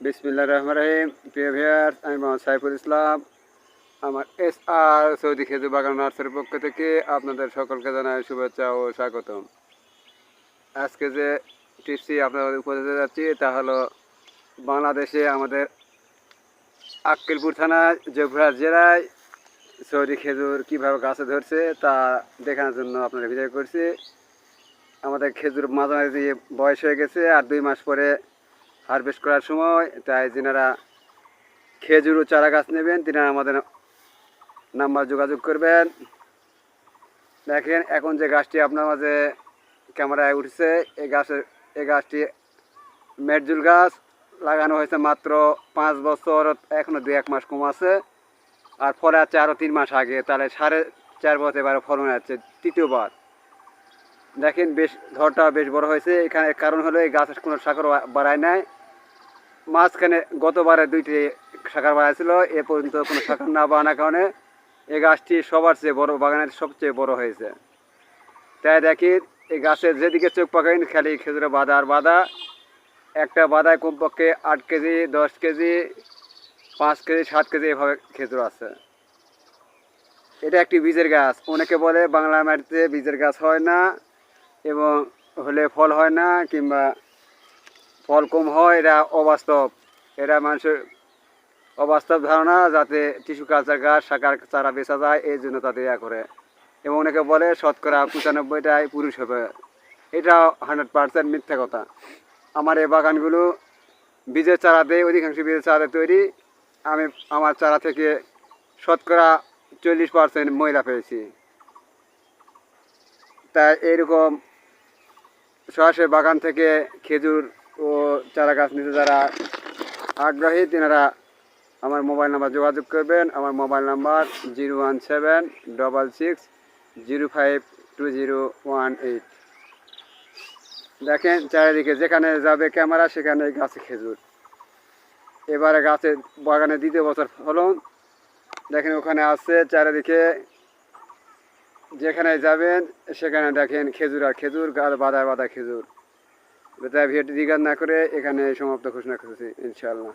বিসমিল্লাহির রহমানির রহিম। প্রিয় ভিউয়ার্স, আমি মোহাম্মদ সাইফুল ইসলাম। আমার SR সৌদি খেজুর বাগান নার্সারির পক্ষ থেকে আপনাদের সকলকে জানাই শুভেচ্ছা ও স্বাগতম। আজকে যে টিপসটি আপনাদের উপদেশে যাচ্ছি তা হলো বাংলাদেশে আমাদের আক্কেলপুর থানায় জয়পুরহাট জেলায় সৌদি খেজুর কীভাবে গাছে ধরছে তা দেখানোর জন্য আপনাদের ভিডিও করছি। আমাদের খেজুর মাঝামাঝি বয়স হয়ে গেছে, আর 2 মাস পরে হারভেস্ট করার সময়, তাই যেনারা খেজুর ও চারা গাছ নেবেন তিনারা আমাদের নাম্বার যোগাযোগ করবেন। দেখেন এখন যে গাছটি আপনার মাঝে ক্যামেরায় উঠছে, এই গাছটি মেরজুল গাছ। লাগানো হয়েছে মাত্র 5 বছর, এখনও 2-1 মাস কম আছে। আর ফলে আছে আরও 3 মাস আগে, তাহলে 4.5 বছর এবারে ফলন আছে তৃতীয়বার। দেখেন বেশ ধরটা বেশ বড় হয়েছে। এখানে কারণ হলো এই গাছের কোনো শাখা বাড়ায় নাই। মাঝখানে গতবারে 2টি শাখা বাড়াইছিল, এ পর্যন্ত কোনো শাখা না বাড়ানোর কারণে এই গাছটি সবার চেয়ে বড়, বাগানের সবচেয়ে বড় হয়েছে। তাই দেখি এই গাছের যেদিকে চোখ পাকাইন খালি খেজুরে বাঁধা আর বাঁধা। একটা বাঁধায় কমপক্ষে 8 কেজি, 10 কেজি, 5 কেজি, 7 কেজি এভাবে খেজুর আছে। এটা একটি বীজের গাছ। অনেকে বলে বাংলা মাটিতে বীজের গাছ হয় না, এবং হলে ফল হয় না, কিংবা ফল কম হয়। এটা অবাস্তব, এটা মানুষের অবাস্তব ধারণা, যাতে টিস্যু কালচার গাছ শাখার চারা বেচা যায় এই জন্য তাদের ইয়া করে। এবং অনেকে বলে শতকরা 95টাই পুরুষ হবে। এটা 100% মিথ্যা কথা। আমার এই বাগানগুলো বীজের চারা দেয়, অধিকাংশ বীজের চারা তৈরি। আমি আমার চারা থেকে শতকরা 40% মহিলা পেয়েছি। তাই এইরকম সরাসরি বাগান থেকে খেজুর ও চারা গাছ নিতে যারা আগ্রহী তেনারা আমার মোবাইল নাম্বার যোগাযোগ করবেন। আমার মোবাইল নাম্বার 017-66052018। দেখেন চারিদিকে যেখানে যাবে ক্যামেরা সেখানে গাছে খেজুর। এবারে গাছে বাগানে 2য় বছর ফলন। দেখেন ওখানে আছে চারিদিকে, যেখানে যাবেন সেখানে দেখেন খেজুর আর খেজুর, বাঁধায় বাঁধা খেজুর। তাই ভিডিওটি দ্বিঘাত না করে এখানে সমাপ্ত ঘোষণা করছি ইনশাআল্লাহ।